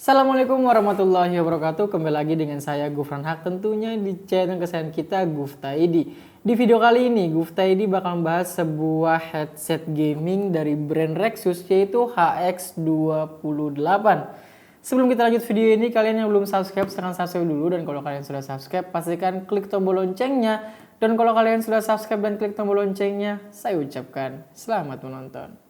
Assalamualaikum warahmatullahi wabarakatuh. Kembali lagi dengan saya Gufran Haq, tentunya di channel kesayangan kita Guftaidi. Di video kali ini Guftaidi bakal membahas sebuah headset gaming dari brand Rexus, yaitu HX28. Sebelum kita lanjut video ini, kalian yang belum subscribe silahkan subscribe dulu, dan kalau kalian sudah subscribe pastikan klik tombol loncengnya, dan kalau kalian sudah subscribe dan klik tombol loncengnya, saya ucapkan selamat menonton.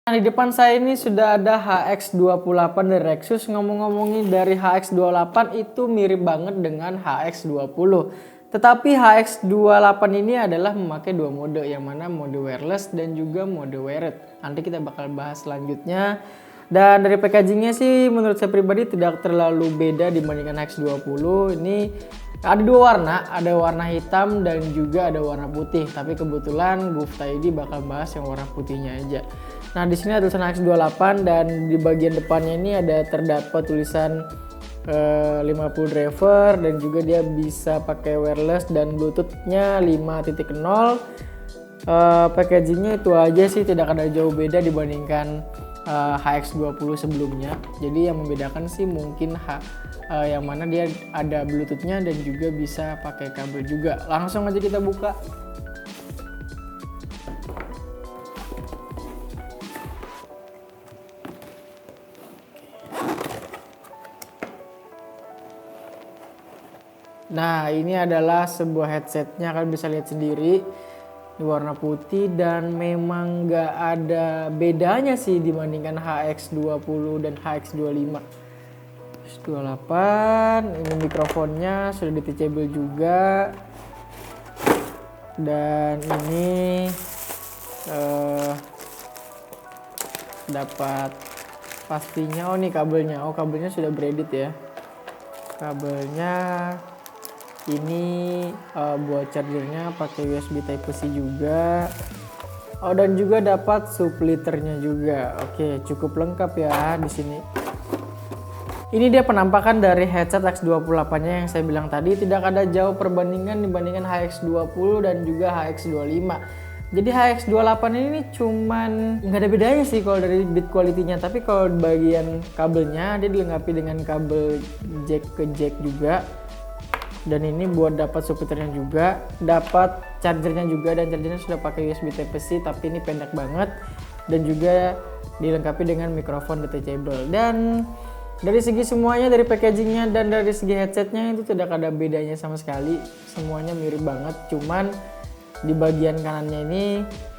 Nah, di depan saya ini sudah ada HX28 dari Rexus. Ngomong-ngomongin dari HX28 itu mirip banget dengan HX20. Tetapi HX28 ini adalah memakai dua mode, yang mana mode wireless dan juga mode wired. Nanti kita bakal bahas selanjutnya. Dan dari packagingnya sih menurut saya pribadi tidak terlalu beda dibandingkan HX20. Ini ada dua warna, ada warna hitam dan juga ada warna putih. Tapi kebetulan Guftaidi bakal bahas yang warna putihnya aja. Nah, di sini ada tulisan HX28 dan di bagian depannya ini ada terdapat tulisan 50 driver, dan juga dia bisa pakai wireless dan bluetoothnya 5.0. Packagingnya itu aja sih, tidak ada jauh beda dibandingkan HX20 sebelumnya. Jadi yang membedakan sih mungkin yang mana dia ada bluetoothnya dan juga bisa pakai kabel juga. Langsung aja kita buka. Nah, ini adalah sebuah headsetnya, kalian bisa lihat sendiri di warna putih, dan memang nggak ada bedanya sih dibandingkan HX20 dan HX25. HX28, ini mikrofonnya sudah detachable juga, dan ini dapat pastinya, nih kabelnya, kabelnya sudah braided ya. Kabelnya ini buat chargernya pakai USB Type-C juga. Dan juga dapat subliternya juga. Oke, cukup lengkap ya di sini. Ini dia penampakan dari headset HX28-nya yang saya bilang tadi, tidak ada jauh perbandingan dibandingkan HX20 dan juga HX25. Jadi HX28 ini cuman nggak ada bedanya sih kalau dari bit quality-nya, tapi kalau bagian kabelnya dia dilengkapi dengan kabel jack ke jack juga. Dan ini buat dapat subwoofernya juga, dapat chargernya juga, dan chargernya sudah pakai USB Type-C tapi ini pendek banget, dan juga dilengkapi dengan mikrofon detachable. Dan dari segi semuanya, dari packagingnya dan dari segi headsetnya itu tidak ada bedanya sama sekali, semuanya mirip banget. Cuman di bagian kanannya ini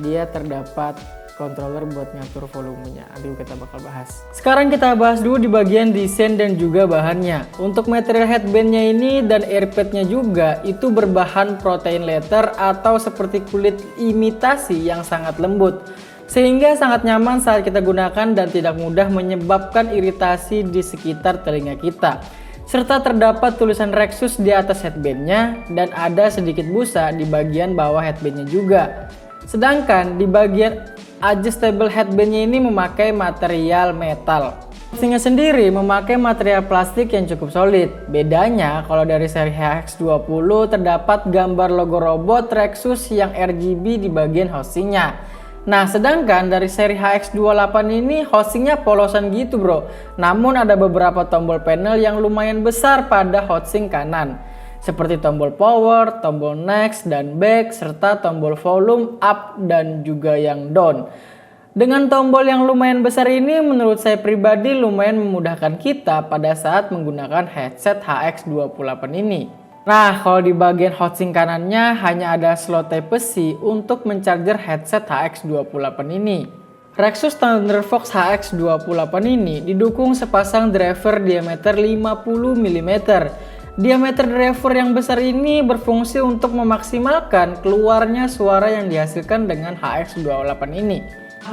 dia terdapat controller buat ngatur volumenya. Nanti kita bakal bahas. Sekarang kita bahas dulu di bagian desain dan juga bahannya. Untuk material headbandnya ini dan airpadnya juga itu berbahan protein leather atau seperti kulit imitasi yang sangat lembut, sehingga sangat nyaman saat kita gunakan dan tidak mudah menyebabkan iritasi di sekitar telinga kita. Serta terdapat tulisan Rexus di atas headbandnya, dan ada sedikit busa di bagian bawah headbandnya juga. Sedangkan di bagian adjustable headbandnya ini memakai material metal. Housingnya sendiri memakai material plastik yang cukup solid. Bedanya kalau dari seri HX20 terdapat gambar logo robot Rexus yang RGB di bagian housingnya. Nah, sedangkan dari seri HX28 ini housingnya polosan gitu bro. Namun ada beberapa tombol panel yang lumayan besar pada housing kanan, seperti tombol power, tombol next dan back, serta tombol volume up dan juga yang down. Dengan tombol yang lumayan besar ini menurut saya pribadi lumayan memudahkan kita pada saat menggunakan headset HX28 ini. Nah, kalau di bagian housing kanannya hanya ada slot Type-C untuk mencharger headset HX28 ini. Rexus Thunderfox HX28 ini didukung sepasang driver diameter 50 mm. Diameter driver yang besar ini berfungsi untuk memaksimalkan keluarnya suara yang dihasilkan dengan HX28 ini.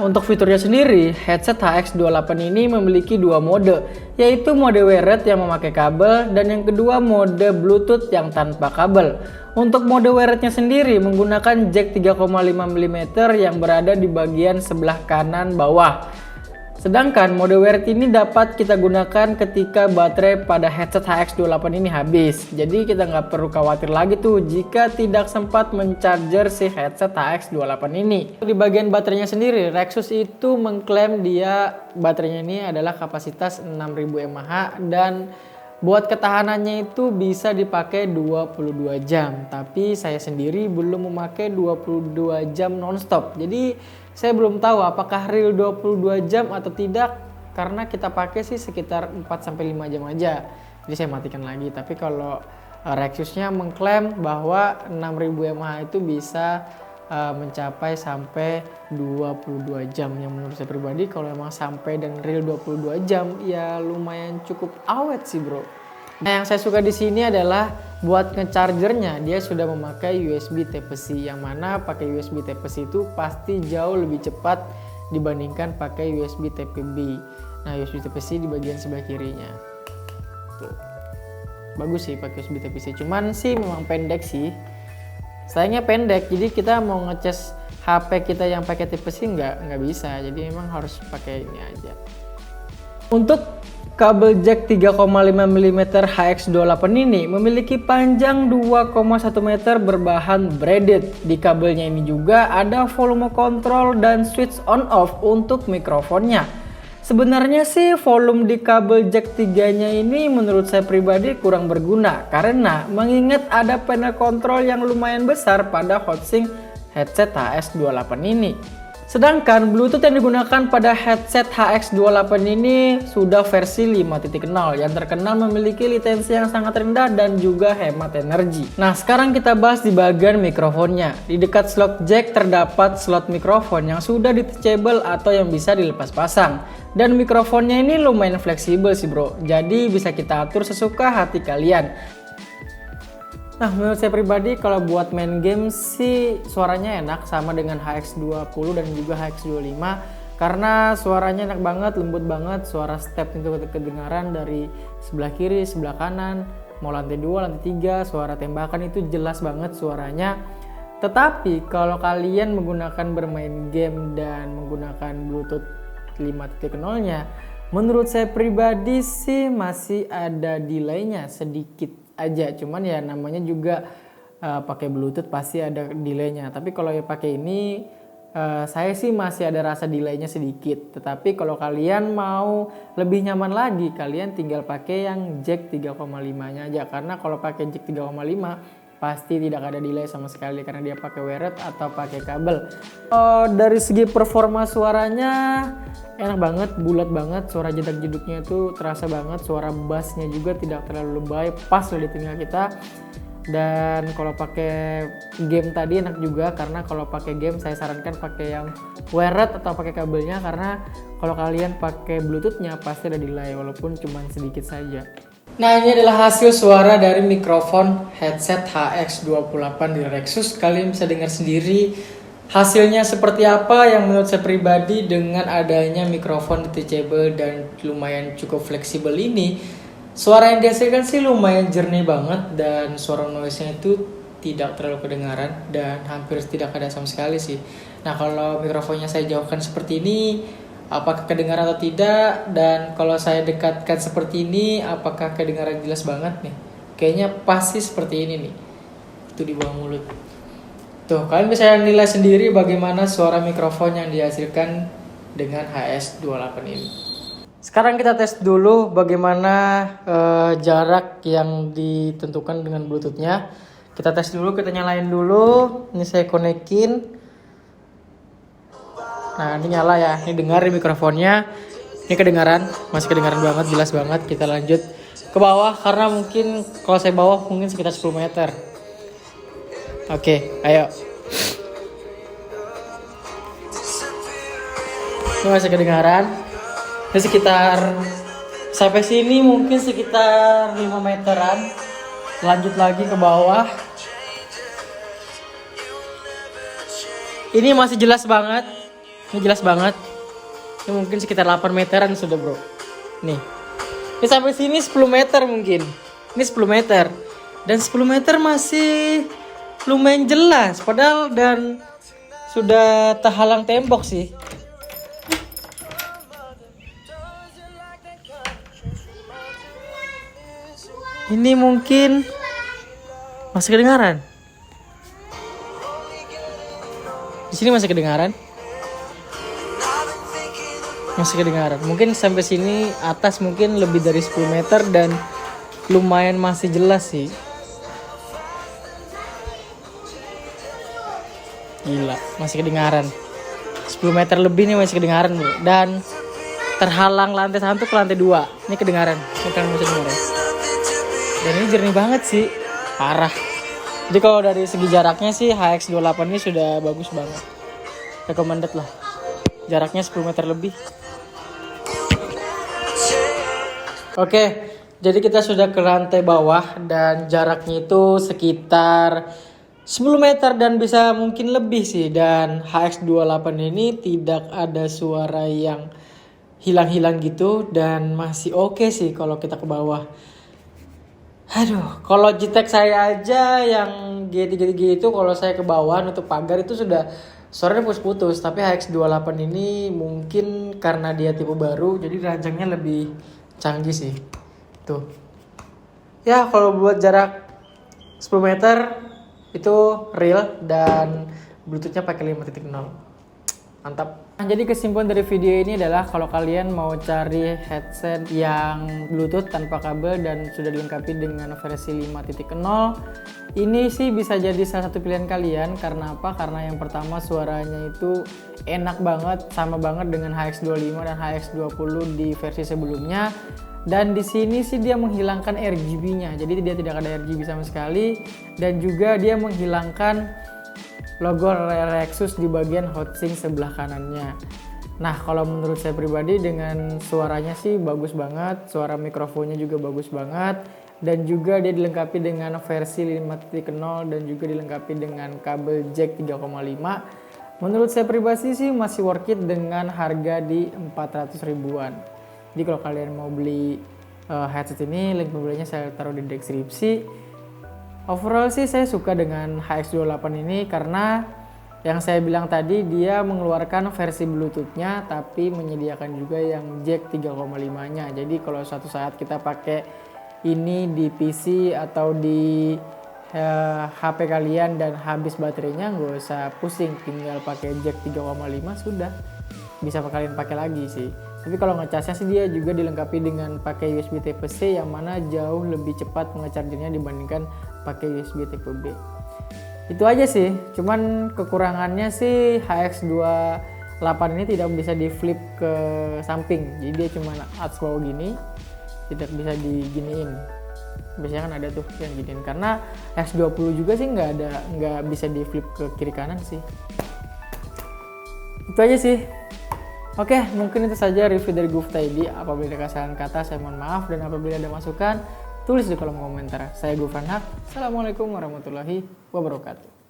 Untuk fiturnya sendiri, headset HX28 ini memiliki dua mode, yaitu mode wired yang memakai kabel dan yang kedua mode Bluetooth yang tanpa kabel. Untuk mode wirednya sendiri menggunakan jack 3,5 mm yang berada di bagian sebelah kanan bawah. Sedangkan mode wear ini dapat kita gunakan ketika baterai pada headset HX28 ini habis. Jadi kita nggak perlu khawatir lagi tuh jika tidak sempat mencharger si headset HX28 ini. Di bagian baterainya sendiri, Rexus itu mengklaim dia baterainya ini adalah kapasitas 6000 mAh dan buat ketahanannya itu bisa dipakai 22 jam. Tapi saya sendiri belum memakai 22 jam nonstop. Jadi saya belum tahu apakah real 22 jam atau tidak, karena kita pakai sih sekitar 4-5 jam aja. Jadi saya matikan lagi. Tapi kalau Rexusnya mengklaim bahwa 6000 mAh itu bisa mencapai sampai 22 jam. Yang menurut saya pribadi kalau emang sampai dan real 22 jam ya lumayan cukup awet sih bro. Nah, yang saya suka di sini adalah buat ngechargernya dia sudah memakai USB Type-C, yang mana pakai USB Type-C itu pasti jauh lebih cepat dibandingkan pakai USB Type-B. Nah, USB Type-C di bagian sebelah kirinya. Tuh. Bagus sih pakai USB Type-C, cuman sih memang pendek sih. Sayangnya pendek, jadi kita mau ngecas HP kita yang pakai Type-C nggak bisa, jadi memang harus pakai ini aja. Untuk kabel jack 3,5 mm HX28 ini memiliki panjang 2,1 meter berbahan braided. Di kabelnya ini juga ada volume kontrol dan switch on off untuk mikrofonnya. Sebenarnya sih volume di kabel jack 3-nya ini menurut saya pribadi kurang berguna karena mengingat ada panel kontrol yang lumayan besar pada hotsync headset HX28 ini. Sedangkan Bluetooth yang digunakan pada headset HX28 ini sudah versi 5.0 yang terkenal memiliki latensi yang sangat rendah dan juga hemat energi. Nah, sekarang kita bahas di bagian mikrofonnya. Di dekat slot jack terdapat slot mikrofon yang sudah detachable atau yang bisa dilepas pasang. Dan mikrofonnya ini lumayan fleksibel sih bro, jadi bisa kita atur sesuka hati kalian. Nah, menurut saya pribadi kalau buat main game sih suaranya enak sama dengan HX20 dan juga HX25 karena suaranya enak banget, lembut banget, suara step itu kedengaran dari sebelah kiri, sebelah kanan, mau lantai 2, lantai 3, suara tembakan itu jelas banget suaranya. Tetapi kalau kalian menggunakan bermain game dan menggunakan Bluetooth 5.0-nya, menurut saya pribadi sih masih ada delaynya sedikit aja, cuman ya namanya juga pakai Bluetooth pasti ada delaynya. Tapi kalau ya pakai ini saya sih masih ada rasa delaynya sedikit. Tetapi kalau kalian mau lebih nyaman lagi, kalian tinggal pakai yang jack 3,5-nya aja, karena kalau pakai jack 3,5 pasti tidak ada delay sama sekali karena dia pakai wired atau pakai kabel. Dari segi performa suaranya enak banget, bulat banget, suara jedak-jeduknya itu terasa banget, suara bassnya juga tidak terlalu lebay, pas loh di telinga kita. Dan kalau pakai game tadi enak juga, karena kalau pakai game saya sarankan pakai yang wired atau pakai kabelnya, karena kalau kalian pakai Bluetoothnya pasti ada delay walaupun cuma sedikit saja. Nah, ini adalah hasil suara dari mikrofon headset HX28 di Rexus. Kalian bisa dengar sendiri hasilnya seperti apa, yang menurut saya pribadi dengan adanya mikrofon detachable dan lumayan cukup fleksibel ini, suara yang dihasilkan sih lumayan jernih banget dan suara noise-nya itu tidak terlalu kedengaran dan hampir tidak ada sama sekali sih. Nah, kalau mikrofonnya saya jauhkan seperti ini, apakah kedengaran atau tidak, dan kalau saya dekatkan seperti ini apakah kedengaran jelas banget nih? Kayaknya pasti seperti ini nih, itu di bawah mulut. Tuh, kalian bisa nilai sendiri bagaimana suara mikrofon yang dihasilkan dengan HS28 ini. Sekarang kita tes dulu bagaimana jarak yang ditentukan dengan Bluetooth-nya. Kita tes dulu, kita nyalain dulu. Ini saya konekin. Nah, ini nyala ya, ini dengar di mikrofonnya, ini kedengaran, masih kedengaran banget, jelas banget. Kita lanjut ke bawah, karena mungkin kalau saya bawah mungkin sekitar 10 meter. Oke, ayo. Ini masih kedengaran, ini sekitar, sampai sini mungkin sekitar 5 meteran. Lanjut lagi ke bawah. Ini masih jelas banget. Ini jelas banget. Ini mungkin sekitar 8 meteran sudah bro. Nih. Ini sampai sini 10 meter mungkin. Ini 10 meter. Dan 10 meter masih lumayan jelas. Padahal dan sudah terhalang tembok sih. Ini mungkin masih kedengaran. Di sini masih kedengaran. Masih kedengaran. Mungkin sampai sini atas mungkin lebih dari 10 meter dan lumayan masih jelas sih. Gila, masih kedengaran. 10 meter lebih nih masih kedengaran bro. Dan terhalang lantai 1 ke lantai 2. Ini kedengaran. Ini kan masih kedengaran. Dan ini jernih banget sih. Parah. Jadi kalau dari segi jaraknya sih HX28 ini sudah bagus banget. Recommended lah. Jaraknya 10 meter lebih. Oke, jadi kita sudah ke lantai bawah dan jaraknya itu sekitar 10 meter dan bisa mungkin lebih sih. Dan HX28 ini tidak ada suara yang hilang-hilang gitu dan masih oke sih kalau kita ke bawah. Aduh, kalau GTEK saya aja yang G33 itu kalau saya ke bawah nutup pagar itu sudah suaranya putus-putus. Tapi HX28 ini mungkin karena dia tipe baru jadi rancangnya lebih canggih sih. Tuh. Ya, kalau buat jarak 10 meter itu real dan Bluetooth-nya pakai 5.0. Mantap. Nah, jadi kesimpulan dari video ini adalah kalau kalian mau cari headset yang Bluetooth tanpa kabel dan sudah dilengkapi dengan versi 5.0, ini sih bisa jadi salah satu pilihan kalian. Karena apa? Karena yang pertama suaranya itu enak banget, sama banget dengan HX25 dan HX20 di versi sebelumnya. Dan di sini sih dia menghilangkan RGB-nya, jadi dia tidak ada RGB sama sekali. Dan juga dia menghilangkan logo Rexus di bagian hotsink sebelah kanannya. Nah, kalau menurut saya pribadi dengan suaranya sih bagus banget, suara mikrofonnya juga bagus banget, dan juga dia dilengkapi dengan versi 5.0 dan juga dilengkapi dengan kabel jack 3,5. Menurut saya pribadi sih masih worth it dengan harga di 400 ribuan. Jadi kalau kalian mau beli headset ini, link pembeliannya saya taruh di deskripsi. Overall sih saya suka dengan HX28 ini karena yang saya bilang tadi dia mengeluarkan versi Bluetooth-nya tapi menyediakan juga yang jack 3,5-nya. Jadi kalau suatu saat kita pakai ini di PC atau di HP kalian dan habis baterainya, nggak usah pusing, tinggal pakai jack 3,5 sudah bisa kalian pakai lagi sih. Tapi kalau ngecasnya sih dia juga dilengkapi dengan pakai USB Type-C yang mana jauh lebih cepat ngechargernya dibandingkan pakai USB Type-B. Itu aja sih, cuman kekurangannya sih HX28 ini tidak bisa di flip ke samping, jadi dia cuma atas bawah gini, tidak bisa diginiin. Biasanya kan ada tuh yang giniin, karena HX20 juga sih nggak bisa di flip ke kiri kanan sih. Itu aja sih. Oke, mungkin itu saja review dari Gufta ID. Apabila ada kesalahan kata, saya mohon maaf, dan apabila ada masukan, tulis di kolom komentar. Saya Gufran Haq. Assalamualaikum warahmatullahi wabarakatuh.